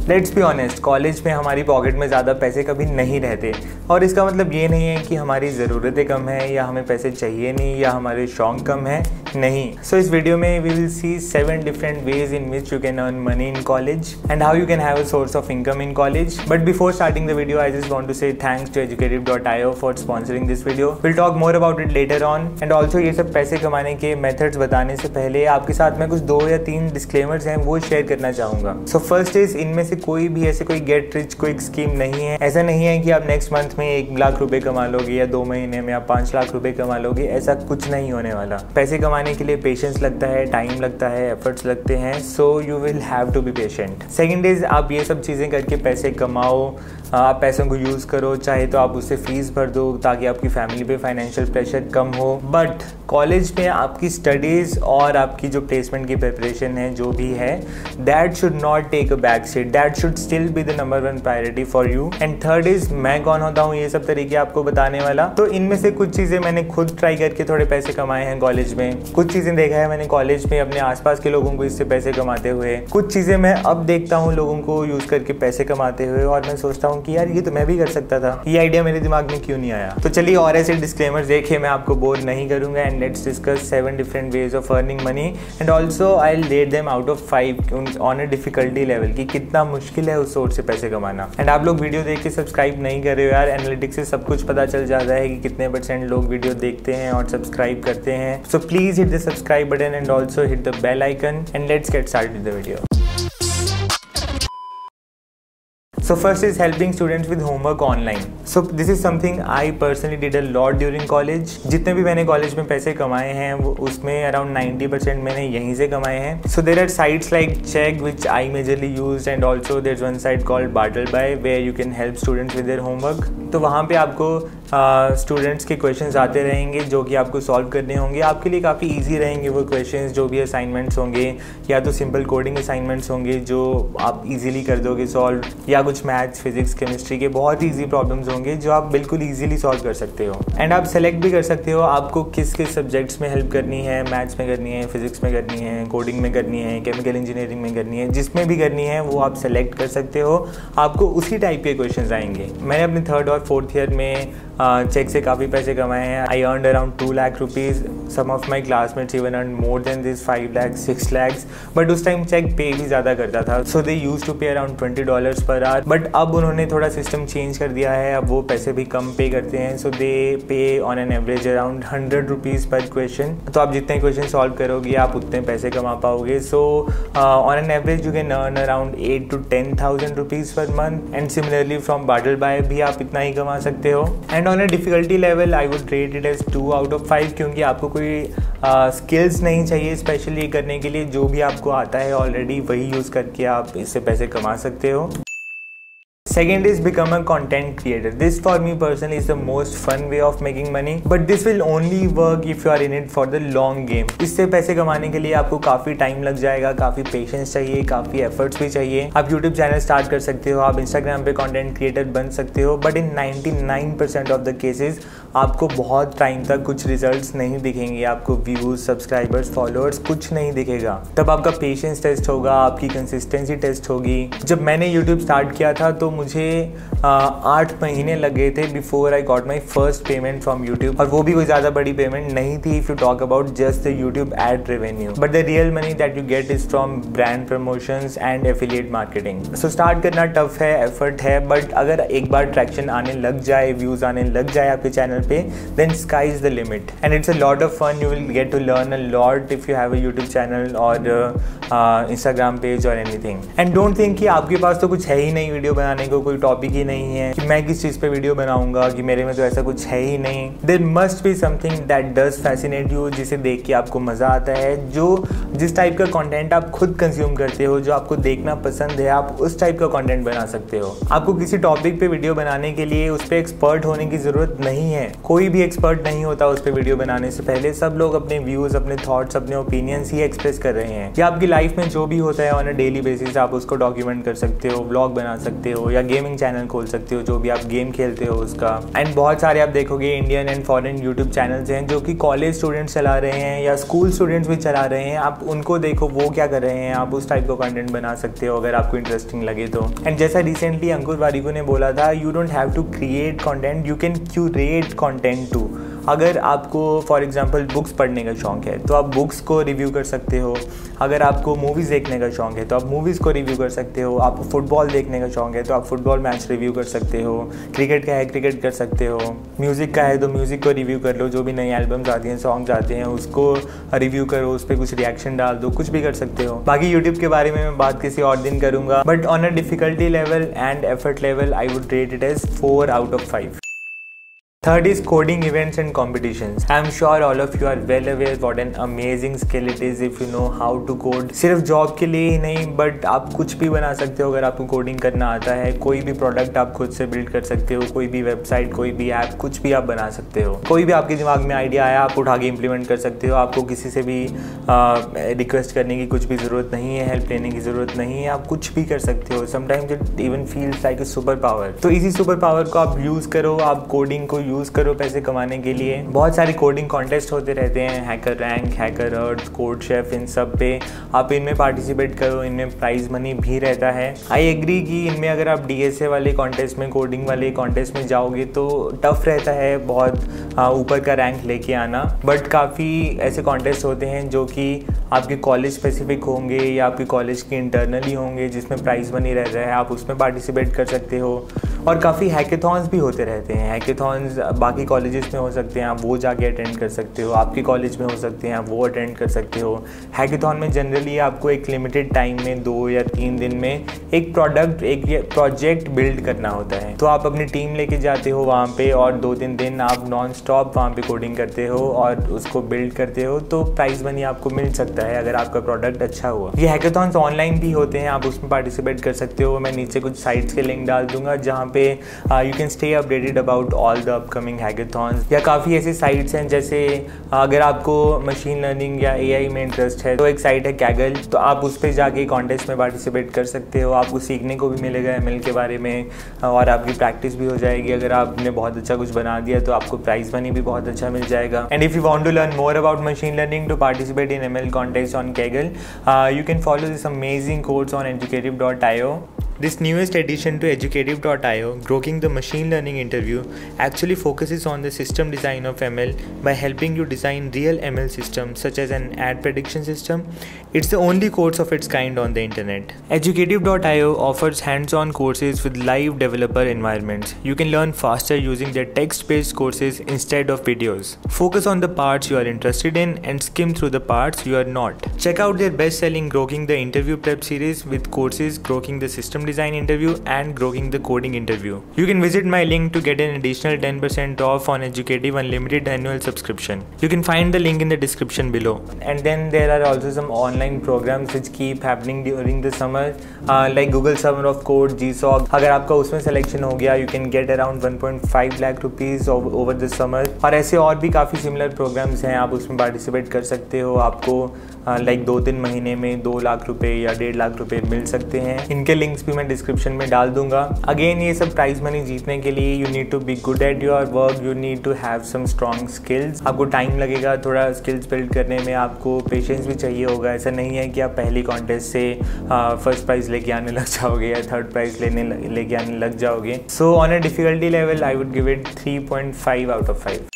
Let's be honest, college में हमारी pocket में ज़्यादा पैसे कभी नहीं रहते और इसका मतलब ये नहीं है कि हमारी ज़रूरतें कम है या हमें पैसे चाहिए नहीं या हमारे शौक कम है, नहीं। सो इस वीडियो में we will see 7 different ways in which you can earn money in college and how you can have a source of income in college. But before starting the video I just want to say thanks to educative.io for sponsoring this video. Will talk more about it later on and also ये सब पैसे कमाने के methods बताने से पहले आपके साथ मैं कुछ 2 या 3 डिस्क्लेमर्स हैं वो शेयर करना चाहूँगा। सो फर्स्ट इज, इनमें से कोई भी ऐसे कोई गेट रिच क्विक स्कीम नहीं है। ऐसा नहीं है कि आप नेक्स्ट मंथ में 1 लाख रुपए कमा लोगे या 2 महीने में आप 5 लाख रुपए कमा लोगे, ऐसा कुछ नहीं होने वाला। पैसे कमाने के लिए पेशेंस लगता है, टाइम लगता है, एफर्ट्स लगते हैं, so you will have to be patient. Second is, आप ये सब चीज़ें करके पैसे कमाओ, आप पैसों को यूज़ करो, चाहे तो आप उससे फीस भर दो ताकि आपकी फैमिली पे फाइनेंशियल प्रेशर कम हो। बट कॉलेज में आपकी स्टडीज़ और आपकी जो प्लेसमेंट की प्रिपरेशन है जो भी है, that should not take a back seat, that should still be the number 1 priority for you. And third is, मैं कौन होता हूँ ये सब तरीके आपको बताने वाला। तो इनमें से कुछ चीज़ें मैंने खुद ट्राई करके थोड़े पैसे कमाए हैं कॉलेज में, कुछ चीज़ें देखा है मैंने कॉलेज में अपने आसपास के लोगों को इससे पैसे कमाते हुए, कुछ चीज़ें मैं अब देखता हूँ लोगों को यूज़ करके पैसे कमाते हुए और मैं सोचता हूँ कि यार ये तो मैं भी कर सकता था, ये आइडिया मेरे दिमाग में क्यों नहीं आया। तो चलिए और ऐसे डिस्क्लेमर्स देखे, मैं आपको बोर नहीं करूंगा and let's discuss 7 different ways of earning money and also I will rate them out of 5 on a difficulty level कि कितना मुश्किल है उस सोर्स से पैसे कमाना। एंड आप लोग वीडियो देख के सब्सक्राइब नहीं कर रहे हो यार, एनालिटिक्स से सब कुछ पता चल जाता है कि कितने % लोग वीडियो देखते हैं और सब्सक्राइब करते हैं। So please hit the subscribe button and also hit the bell icon and let's get started the video. So first is helping students with homework online. So this is something I personally did a lot during college. जितने भी मैंने college में पैसे कमाए हैं वो उसमें around 90% मैंने यहीं से कमाए हैं. So there are sites like Chegg which I majorly used and also there's one site called Bartleby where you can help students with their homework. तो वहाँ पे आपको स्टूडेंट्स के क्वेश्चंस आते रहेंगे जो कि आपको सॉल्व करने होंगे। आपके लिए काफ़ी इजी रहेंगे वो क्वेश्चंस, जो भी असाइनमेंट्स होंगे या तो सिंपल कोडिंग असाइनमेंट्स होंगे जो आप इजीली कर दोगे सॉल्व, या कुछ मैथ्स, फिजिक्स, केमिस्ट्री के बहुत ईजी प्रॉब्लम्स होंगे जो आप बिल्कुल ईजिली सॉल्व कर सकते हो। एंड आप सेलेक्ट भी कर सकते हो आपको किस किस सब्जेक्ट्स में हेल्प करनी है, मैथ्स में करनी है, फिजिक्स में करनी है, कोडिंग में करनी है, केमिकल इंजीनियरिंग में करनी है, जिसमें भी करनी है वो आप सेलेक्ट कर सकते हो। आपको उसी टाइप के क्वेश्चन आएंगे। मैंने अपने 3rd और 4th ईयर में चेक से काफ़ी पैसे कमाए हैं। I earned around 2 lakh rupees, some of my classmates even earn more than this 5 lakh 6 lakhs, but उस टाइम चेक पे भी ज़्यादा करता था। So they use to pay around $20 per our, but अब उन्होंने थोड़ा सिस्टम चेंज कर दिया है, अब वो पैसे भी कम पे करते हैं। सो दे पे on an average around 100 rupees पर क्वेश्चन। तो आप जितने क्वेश्चन सॉल्व करोगे आप उतने पैसे कमा पाओगे। So on an average you can earn around 8 to 10,000 rupees per month and similarly from Bartleby भी आप इतना ही कमा सकते हो। And on a difficulty level I would rate it as 2 out of 5 क्योंकि आपको कोई स्किल्स नहीं चाहिए स्पेशली करने के लिए, जो भी आपको आता है ऑलरेडी वही यूज़ करके आप इससे पैसे कमा सकते हो। Second is become a content creator. This for me personally is the most fun way of making money, but this will only work if you are in it for the long game. इससे पैसे कमाने के लिए आपको काफ़ी time लग जाएगा, काफ़ी पेशेंस चाहिए, काफ़ी एफर्ट्स भी चाहिए। आप YouTube चैनल स्टार्ट कर सकते हो, आप Instagram पे कंटेंट क्रिएटर बन सकते हो, but in 99% of the cases आपको बहुत टाइम तक कुछ रिजल्ट्स नहीं दिखेंगे, आपको व्यूज़, सब्सक्राइबर्स, फॉलोअर्स कुछ नहीं दिखेगा। तब आपका पेशेंस टेस्ट होगा, आपकी कंसिस्टेंसी टेस्ट होगी। जब मैंने YouTube स्टार्ट किया था तो मुझे 8 महीने लग गए थे before I got my first payment from YouTube, और वो भी कोई ज़्यादा बड़ी पेमेंट नहीं थी if you talk about just the YouTube ad revenue, but the real money that you get is from brand promotions and affiliate marketing. So start करना tough है, एफर्ट है, बट अगर एक बार ट्रैक्शन आने लग जाए, व्यूज़ आने लग जाए आपके चैनल पे, then sky is the limit and it's a lot of fun. You will get to learn a lot if you have a YouTube channel और इंस्टाग्राम पेज और एनीथिंग। एंड डोंट थिंक कि आपके पास तो कुछ है ही नहीं वीडियो बनाने को, कोई टॉपिक ही नहीं है कि मैं किस चीज़ पे वीडियो बनाऊंगा, कि मेरे में तो ऐसा कुछ है ही नहीं। There must be something that does fascinate you, जिसे देख के आपको मज़ा आता है, जो जिस टाइप का कंटेंट आप खुद कंज्यूम करते हो, जो आपको देखना पसंद है, आप उस टाइप का कंटेंट बना सकते हो। आपको किसी टॉपिक पे वीडियो बनाने के लिए उस पर एक्सपर्ट होने की ज़रूरत नहीं है। कोई भी एक्सपर्ट नहीं होता उस पर वीडियो बनाने से पहले। सब लोग अपने व्यूज़, अपने थॉट्स, अपने ओपिनियंस ही एक्सप्रेस कर रहे हैं। या आपकी लाइफ में जो भी होता है ऑन अ डेली बेसिस आप उसको डॉक्यूमेंट कर सकते हो, व्लॉग बना सकते हो या गेमिंग चैनल खोल सकते हो, जो भी आप गेम खेलते हो उसका। एंड बहुत सारे आप देखोगे Indian and foreign YouTube channels हैं जो कि कॉलेज स्टूडेंट्स चला रहे हैं या स्कूल स्टूडेंट्स भी चला रहे हैं। आप उनको देखो वो क्या कर रहे हैं, आप उस टाइप का कंटेंट बना सकते हो अगर आपको इंटरेस्टिंग लगे तो। एंड जैसा रिसेंटली अंकुर वारिगू ने बोला था, you don't have to create content, you can curate content too. अगर आपको फॉर एग्जांपल बुक्स पढ़ने का शौक़ है तो आप बुक्स को रिव्यू कर सकते हो। अगर आपको मूवीज़ देखने का शौक़ है तो आप मूवीज़ को रिव्यू कर सकते हो। आपको फुटबॉल देखने का शौक़ है तो आप फुटबॉल मैच रिव्यू कर सकते हो। क्रिकेट का है क्रिकेट कर सकते हो। म्यूज़िक का है तो म्यूज़िक को रिव्यू कर लो, जो भी नई एल्बम्स आती हैं, सॉन्ग्स आते हैं उसको रिव्यू करो, उस पर कुछ रिएक्शन डाल दो, कुछ भी कर सकते हो। बाकी यूट्यूब के बारे में मैं बात किसी और दिन करूँगा, but on a difficulty level and effort level I would rate it as 4 out of 5. Third is coding events and competitions. I am sure all of you are well aware what an amazing skill it is if you know how to code. सिर्फ job के लिए ही नहीं but आप कुछ भी बना सकते हो अगर आपको कोडिंग करना आता है। कोई भी प्रोडक्ट आप खुद से बिल्ड कर सकते हो, कोई भी वेबसाइट, कोई भी ऐप, कुछ भी आप बना सकते हो। कोई भी आपके दिमाग में आइडिया आया आप उठा के इम्प्लीमेंट कर सकते हो। आपको किसी से भी रिक्वेस्ट करने की कुछ भी ज़रूरत नहीं है, हेल्प लेने की ज़रूरत नहीं है, आप कुछ भी कर सकते हो। Sometimes it even feels like a super power. तो इसी सुपर पावर को आप यूज़ करो, आप कोडिंग को यूज़ करो पैसे कमाने के लिए। बहुत सारे कोडिंग कॉन्टेस्ट होते रहते हैं, हैकर रैंक, हैकर अर्थ, कोड शेफ, इन सब पे आप इनमें पार्टिसिपेट करो, इनमें प्राइज मनी भी रहता है। आई एग्री कि इनमें अगर आप DSA वाले कॉन्टेस्ट में, कोडिंग वाले कॉन्टेस्ट में जाओगे तो टफ रहता है बहुत ऊपर का रैंक लेके आना। बट काफ़ी ऐसे कॉन्टेस्ट होते हैं जो कि आपके कॉलेज स्पेसिफिक होंगे या आपके कॉलेज के इंटरनली होंगे जिसमें प्राइज मनी रहता है, आप उसमें पार्टिसिपेट कर सकते हो। और काफ़ी हैकेथॉन्स भी होते रहते हैं। हैकेथॉन्स बाकी कॉलेजेस में हो सकते हैं, आप वो जाके अटेंड कर सकते हो। आपके कॉलेज में हो सकते हैं, आप वो अटेंड कर सकते हो। हैकेथॉन में जनरली आपको एक लिमिटेड टाइम में 2 या 3 दिन में एक प्रोडक्ट, एक प्रोजेक्ट बिल्ड करना होता है। तो आप अपनी टीम लेके जाते हो वहाँ पे और 2-3 दिन आप नॉन स्टॉप वहाँ पे कोडिंग करते हो और उसको बिल्ड करते हो, तो प्राइज मनी आपको मिल सकता है अगर आपका प्रोडक्ट अच्छा हुआ। ये हैकेथॉन्स ऑनलाइन भी होते हैं, आप उसमें पार्टिसिपेट कर सकते हो। मैं नीचे कुछ साइट्स के लिंक डाल दूंगा जहाँ पे you can stay updated about all the upcoming hackathons. या काफ़ी ऐसी साइट्स हैं जैसे अगर आपको मशीन लर्निंग या AI में इंटरेस्ट है तो एक साइट है कैगल, तो आप उस पर जाके कॉन्टेस्ट में पार्टिसिपेट कर सकते हो। आपको सीखने को भी मिलेगा ML के बारे में और आपकी प्रैक्टिस भी हो जाएगी। अगर आपने बहुत अच्छा कुछ बना दिया तो आपको प्राइज मनी भी बहुत अच्छा मिल जाएगा। And if you want to learn more about machine learning to participate in ML contest on Kaggle, you can follow this amazing course on educative.io. This newest addition to educative.io, Grokking the Machine Learning Interview, actually focuses on the system design of ML by helping you design real ML systems such as an ad prediction system. It's the only course of its kind on the internet. Educative.io offers hands-on courses with live developer environments. You can learn faster using their text-based courses instead of videos. Focus on the parts you are interested in and skim through the parts you are not. Check out their best-selling Grokking the Interview Prep series with courses Grokking the System Design Interview and Grokking the Coding Interview. You can visit my link to get an additional 10% off on Educative Unlimited annual subscription. You can find the link in the description below. And then there are also some online programs which keep happening during the summer, like Google Summer of Code, GSOC. अगर आपका उसमें selection हो गया, you can get around 1.5 lakh rupees over the summer. और ऐसे और भी काफ़ी सिमिलर प्रोग्राम्स हैं, आप उसमें पार्टिसिपेट कर सकते हो। आपको लाइक 2-3 महीने में 2 लाख रुपए या 1.5 लाख रुपए मिल सकते हैं। इनके लिंक्स भी मैं डिस्क्रिप्शन में डाल दूंगा। अगेन ये सब प्राइज मनी जीतने के लिए you need to be good at your work, you need to have some strong skills. आपको टाइम लगेगा थोड़ा स्किल्स बिल्ड करने में, आपको पेशेंस भी चाहिए होगा। ऐसा नहीं है कि आप पहली कॉन्टेस्ट से फर्स्ट प्राइज लेके आने लग जाओगे या थर्ड प्राइज लेके आने लग जाओगे। सो on a difficulty level I would give it 3.5 out of 5.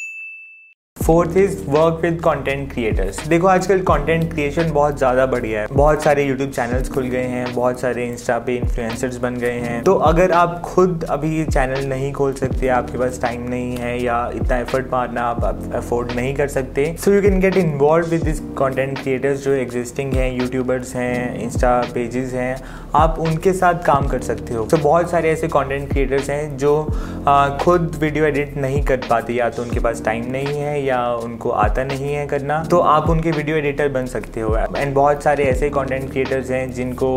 Fourth is work with content creators. देखो आजकल कंटेंट क्रिएशन बहुत ज़्यादा बढ़िया है, बहुत सारे यूट्यूब चैनल्स खुल गए हैं, बहुत सारे इंस्टा पे इन्फ्लुएंसर्स बन गए हैं। तो अगर आप खुद अभी चैनल नहीं खोल सकते, आपके पास टाइम नहीं है या इतना एफर्ट मारना आप अफोर्ड नहीं कर सकते, so you can get involve with this content creators जो एग्जिस्टिंग हैं, यूट्यूबर्स हैं, इंस्टा पेजेस हैं, आप उनके साथ काम कर सकते हो। तो बहुत सारे ऐसे कंटेंट क्रिएटर्स हैं जो खुद वीडियो एडिट नहीं कर पाते, या तो उनके पास टाइम नहीं है या या उनको आता नहीं है करना, तो आप उनके वीडियो एडिटर बन सकते हो। एंड बहुत सारे ऐसे कंटेंट क्रिएटर्स हैं जिनको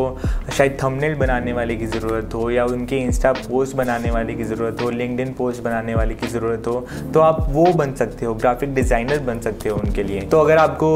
शायद थंबनेल बनाने वाले की ज़रूरत हो, या उनके इंस्टा पोस्ट बनाने वाले की ज़रूरत हो, लिंक्डइन पोस्ट बनाने वाले की ज़रूरत हो, तो आप वो बन सकते हो, ग्राफिक डिज़ाइनर बन सकते हो उनके लिए। तो अगर आपको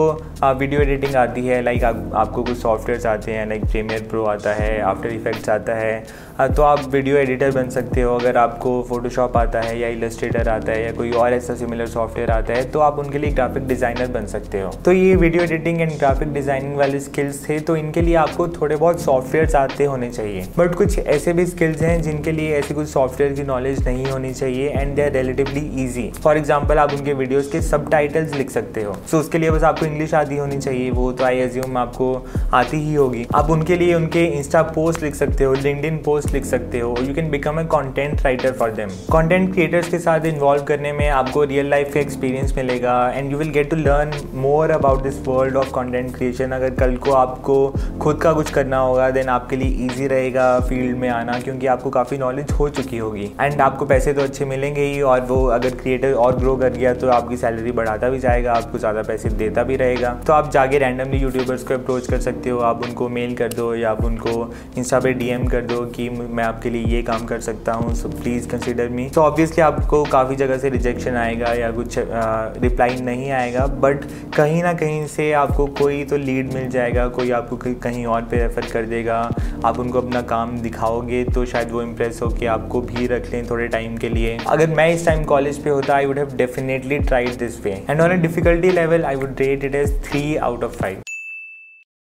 वीडियो एडिटिंग आती है, लाइक आपको कुछ सॉफ्टवेयर्स आते हैं, लाइक प्रीमियर प्रो आता है, आफ्टर इफेक्ट्स आता है, तो आप वीडियो एडिटर बन सकते हो। अगर आपको फोटोशॉप आता है या इलस्ट्रेटर आता है या कोई और ऐसा सिमिलर सॉफ्टवेयर आता है, तो आप उनके लिए ग्राफिक डिज़ाइनर बन सकते हो। तो ये video editing and graphic designing वाले स्किल्स थे, तो इनके लिए आपको थोड़े बहुत सॉफ्टवेयर्स आते होने चाहिए। बट कुछ ऐसे भी स्किल्स हैं जिनके लिए ऐसी कुछ सॉफ्टवेयर की नॉलेज नहीं होनी चाहिए and they are relatively easy. For example, आप उनके वीडियोज़ के सबटाइटल्स लिख सकते हो। सो उसके लिए बस आपको इंग्लिश आती होनी चाहिए, वो तो आई एज्यूम आपको आती ही होगी। आप उनके लिए उनके इंस्टा पोस्ट लिख सकते हो, लिंक्डइन पोस्ट लिख सकते हो। You can become a content writer for them. Content creators के साथ इन्वॉल्व करने में आपको रियल लाइफ का एक्सपीरियंस मिलेगा and you will get to learn more about this world of content creation. अगर कल को आपको खुद का कुछ करना होगा, देन आपके लिए ईजी रहेगा फील्ड में आना, क्योंकि आपको काफ़ी नॉलेज हो चुकी होगी एंड आपको पैसे तो अच्छे मिलेंगे ही, और वो अगर क्रिएटर और ग्रो कर गया तो आपकी सैलरी बढ़ाता भी जाएगा, आपको ज़्यादा पैसे देता भी रहेगा। तो आप जाके रैंडमली यूट्यूबर्स को अप्रोच कर सकते हो, आप उनको मेल कर दो या आप उनको इंस्टा पे DM कर दो कि मैं आपके लिए ये काम कर सकता हूँ, सो प्लीज़ कंसीडर मी। तो ऑब्वियसली आपको काफ़ी जगह से रिजेक्शन आएगा या कुछ रिप्लाई नहीं आएगा, बट कहीं ना कहीं से आपको कोई तो लीड मिल जाएगा, कोई आपको कहीं और पे रेफ़र कर देगा। आप उनको अपना काम दिखाओगे तो शायद वो इम्प्रेस हो कि आपको भी रख लें थोड़े टाइम के लिए। अगर मैं इस टाइम कॉलेज पे होता, I would have definitely tried this way and on a difficulty level I would rate it as 3 out of 5।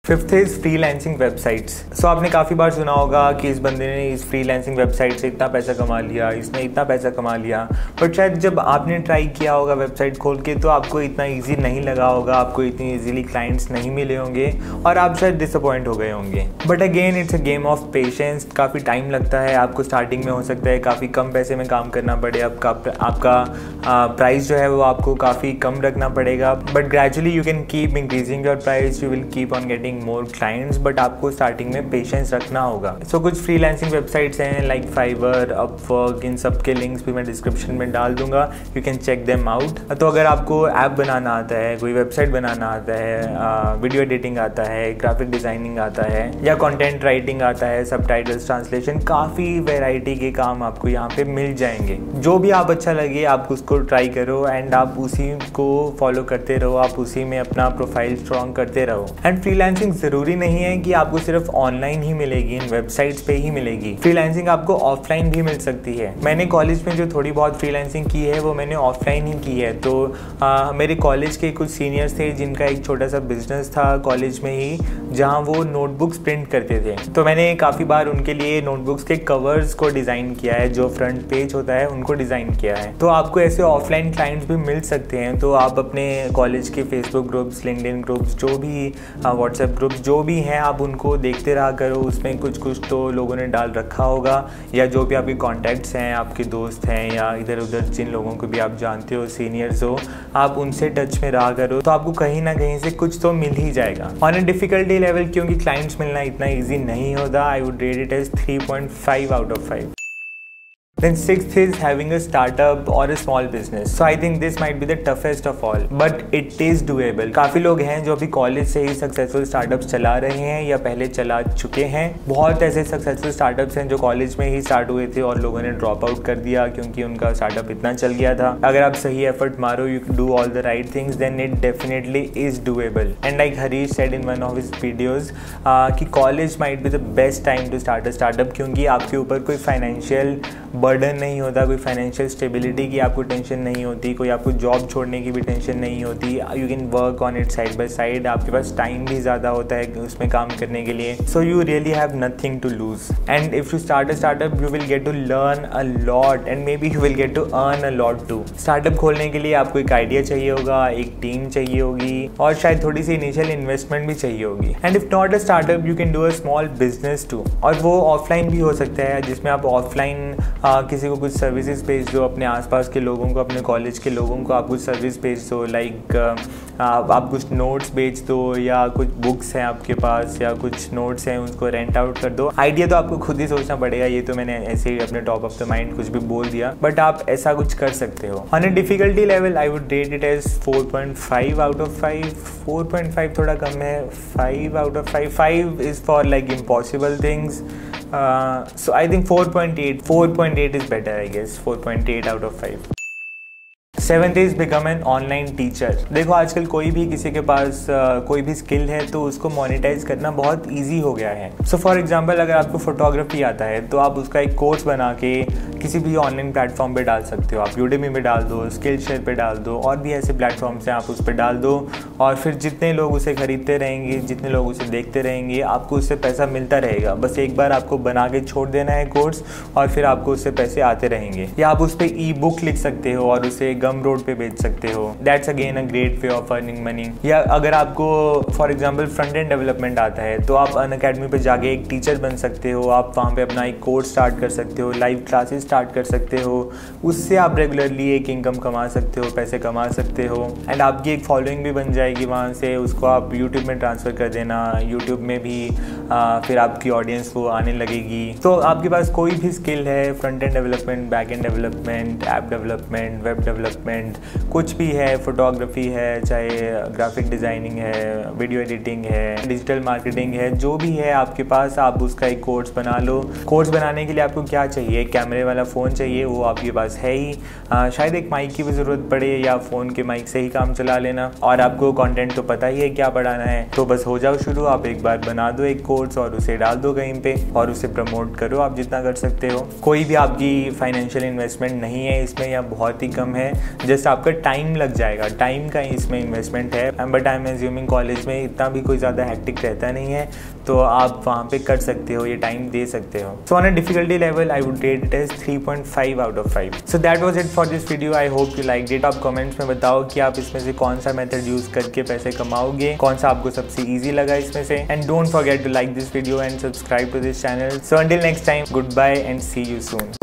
Fifth is freelancing websites. So आपने काफ़ी बार सुना होगा कि इस बंदे ने इस फ्रीलांसिंग वेबसाइट से इतना पैसा कमा लिया, इसने इतना पैसा कमा लिया, बट शायद जब आपने ट्राई किया होगा वेबसाइट खोल के तो आपको इतना इजी नहीं लगा होगा, आपको इतनी इजीली क्लाइंट्स नहीं मिले होंगे और आप शायद डिसअपॉइंट हो गए होंगे। But again it's a game of patience. काफ़ी टाइम लगता है, आपको स्टार्टिंग में हो सकता है काफ़ी कम पैसे में काम करना पड़े, आपका प्राइस जो है वो आपको काफ़ी कम रखना पड़ेगा, but gradually you can keep increasing your price, you will keep on getting more clients, but आपको स्टार्टिंग में पेशेंस रखना होगा। सो कुछ फ्रीलांसिंग वेबसाइट्स हैं लाइक फाइवर, अपवर्क, इन सब के लिंक्स भी मैं डिस्क्रिप्शन में डाल दूंगा, you can check them out. तो अगर आपको ऐप बनाना आता है, कोई वेबसाइट बनाना आता है, वीडियो एडिटिंग आता है, ग्राफिक डिज़ाइनिंग आता है या कंटेंट राइटिंग आता है, सबटाइटल्स, ट्रांसलेशन, काफ़ी वैरायटी के काम आपको यहाँ पे मिल जाएंगे। जो भी आप अच्छा लगे आप उसको ट्राई करो एंड आप उसी को फॉलो करते रहो, आप उसी में अपना प्रोफाइल स्ट्रॉन्ग करते रहो। एंड फ्रीलांसिंग ज़रूरी नहीं है कि आपको सिर्फ ऑनलाइन ही मिलेगी, इन वेबसाइट्स पे ही मिलेगी। फ्रीलांसिंग आपको ऑफलाइन भी मिल सकती है। मैंने कॉलेज में जो थोड़ी बहुत फ्रीलांसिंग की है वो मैंने ऑफलाइन ही की है। तो मेरे कॉलेज के कुछ सीनियर्स थे जिनका एक छोटा सा बिजनेस था कॉलेज में ही, जहाँ वो नोटबुक्स प्रिंट करते थे। तो मैंने काफ़ी बार उनके लिए नोटबुक्स के कवर्स को डिज़ाइन किया है, जो फ्रंट पेज होता है उनको डिज़ाइन किया है। तो आपको ऐसे ऑफलाइन क्लाइंट्स भी मिल सकते हैं। तो आप अपने कॉलेज के फेसबुक ग्रुप्स, लिंक्डइन ग्रुप्स, जो भी व्हाट्सएप ग्रुप्स जो भी हैं, आप उनको देखते रहा करो। उसमें कुछ तो लोगों ने डाल रखा होगा, या जो भी आपके कॉन्टैक्ट्स हैं, आपके दोस्त हैं या इधर उधर जिन लोगों को भी आप जानते हो, सीनियर्स हो, आप उनसे टच में रहा करो, तो आपको कहीं ना कहीं से कुछ तो मिल ही जाएगा। ऑन अ डिफिकल्टी लेवल, क्योंकि क्लाइंट्स मिलना इतना ईजी नहीं होता, I would rate it as 3.5 out of 5। Then sixth is having a startup or a small business. So I think this might be the toughest of all, but it is doable. काफ़ी लोग हैं जो अभी college से ही successful startups चला रहे हैं या पहले चला चुके हैं। बहुत ऐसे सक्सेसफुल स्टार्टअप्स हैं जो कॉलेज में ही स्टार्ट हुए थे और लोगों ने ड्रॉप आउट कर दिया क्योंकि उनका स्टार्टअप इतना चल गया था। अगर आप सही एफर्ट मारो, you do all the right things, then it definitely is doable. And like Harish said in one of his videos कि college might be the best time to start a startup, क्योंकि आपके ऊपर कोई फाइनेंशियल बर्डन नहीं होता, कोई financial stability की आपको टेंशन नहीं होती, कोई आपको जॉब छोड़ने की भी टेंशन नहीं होती। You can work on it side by side, आपके पास टाइम भी ज़्यादा होता है उसमें काम करने के लिए। So you really have nothing to lose and if you start a startup you will get to learn a lot and maybe you will get to earn a lot too. Startup खोलने के लिए आपको एक idea चाहिए होगा, एक team चाहिए होगी और शायद थोड़ी सी इनिशियल इन्वेस्टमेंट भी चाहिए होगी। And if not a startup you can do a small business too, और वो ऑफलाइन भी हो सकता है जिसमें आप ऑफलाइन किसी को कुछ सर्विसेज भेज दो, अपने आसपास के लोगों को, अपने कॉलेज के लोगों को आप कुछ सर्विस भेज दो, लाइक आप कुछ नोट्स बेच दो या कुछ बुक्स हैं आपके पास या कुछ नोट्स हैं उसको रेंट आउट कर दो। आइडिया तो आपको खुद ही सोचना पड़ेगा, ये तो मैंने ऐसे ही अपने टॉप ऑफ द माइंड कुछ भी बोल दिया, बट आप ऐसा कुछ कर सकते हो। On a difficulty level I would rate it as 4.5 out of 5। 4.5 थोड़ा कम है, 5 out of 5। 5 is for like impossible things, so I think 4.8 is better, I guess 4.8 out of 5। 7th is become an online teacher। देखो आजकल कोई भी किसी के पास कोई भी स्किल है तो उसको मोनेटाइज करना बहुत इजी हो गया है। सो फॉर एग्जांपल अगर आपको फोटोग्राफी आता है तो आप उसका एक कोर्स बना के किसी भी ऑनलाइन प्लेटफॉर्म पे डाल सकते हो। आप यूडेमी पे डाल दो, स्किलशेयर पे डाल दो, और भी ऐसे प्लेटफॉर्म्स हैं, आप उस पर डाल दो और फिर जितने लोग उसे खरीदते रहेंगे, जितने लोग उसे देखते रहेंगे, आपको उससे पैसा मिलता रहेगा। बस एक बार आपको बना के छोड़ देना है कोर्स और फिर आपको उससे पैसे आते रहेंगे। या आप उस पर ई बुक लिख सकते हो और उसे रोड पे बेच सकते हो। That's again a great way of earning money. या अगर आपको for example front end development आता है तो आप अनअकैडमी पे जाके एक टीचर बन सकते हो। आप वहाँ पे अपना एक कोर्स स्टार्ट कर सकते हो, लाइव क्लासेस स्टार्ट कर सकते हो। उससे आप रेगुलरली एक इनकम कमा सकते हो, पैसे कमा सकते हो, एंड आपकी एक फॉलोइंग भी बन जाएगी वहाँ से। उसको आप यूट्यूब में ट्रांसफ़र कर देना, यूट्यूब में भी फिर आपकी ऑडियंस वो आने लगेगी। तो आपके पास कोई भी स्किल है, front end development, back and development, app development, web development, कुछ भी है, फोटोग्राफी है, चाहे ग्राफिक डिज़ाइनिंग है, वीडियो एडिटिंग है, डिजिटल मार्केटिंग है, जो भी है आपके पास, आप उसका एक कोर्स बना लो। कोर्स बनाने के लिए आपको क्या चाहिए? कैमरे वाला फ़ोन चाहिए, वो आपके पास है ही। शायद एक माइक की भी ज़रूरत पड़े या फ़ोन के माइक से ही काम चला लेना, और आपको कंटेंट तो पता ही है क्या पढ़ाना है। तो बस हो जाओ शुरू। आप एक बार बना दो एक कोर्स और उसे डाल दो कहीं पे और उसे प्रमोट करो आप जितना कर सकते हो। कोई भी आपकी फाइनेंशियल इन्वेस्टमेंट नहीं है इसमें या बहुत ही कम है, जस्ट आपका टाइम लग जाएगा। टाइम का इसमें इन्वेस्टमेंट है, but I am assuming college में इतना भी कोई ज़्यादा हैक्टिक रहता नहीं है, तो आप वहाँ पे कर सकते हो, ये टाइम दे सकते हो। So on a difficulty level I would rate it as 3.5 out of 5। So that was it for this video. I hope you like it. आप कमेंट्स में बताओ कि आप इसमें से कौन सा मेथड यूज़ करके पैसे कमाओगे, कौन सा आपको सबसे ईजी लगा इसमें से। And don't forget to like this video and subscribe to this channel. So until next time, good bye and see you soon.